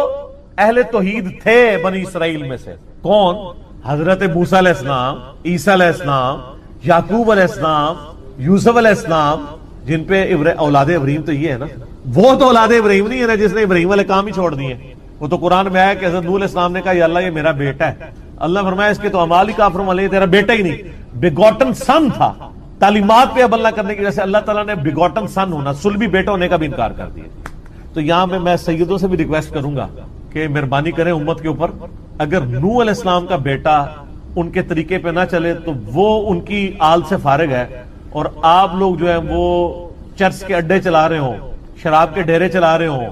S3: اہل توحید تھے بنی اسرائیل میں سے. کون؟ حضرت موسیٰ علیہ السلام, عیسیٰ علیہ السلام, یعقوب علیہ السلام, یوسف علیہ السلام, جن پہ اولاد ابراہیم تو یہ ہے نا. وہ تو اولاد ابراہیم نہیں ہے نا جس نے ابراہیم علیہ کام ہی چھوڑ دیے. وہ تو قرآن میں آیا کہ حضرت نوح علیہ السلام نے کہا یا اللہ یہ میرا بیٹا ہے. اللہ فرمایا اس کے تو اعمال ہی کافر علیہ, تیرا بیٹا ہی نہیں, بیگوٹن سن تھا. تعلیمات پہ عمل نہ کرنے کی وجہ سے اللہ تعالیٰ نے بیگوٹن سن ہونا, سلبی بیٹا ہونے کا بھی انکار کر دیا. تو یہاں پہ میں سیدوں سے بھی ریکویسٹ کروں گا کہ مہربانی کریں امت کے اوپر, اگر نوح علیہ السلام کا بیٹا ان کے طریقے پہ نہ چلے تو وہ ان کی آل سے فارغ ہے, اور آپ لوگ جو ہے وہ چرچ کے اڈے چلا رہے ہوں, شراب کے ڈیرے چلا رہے ہوں,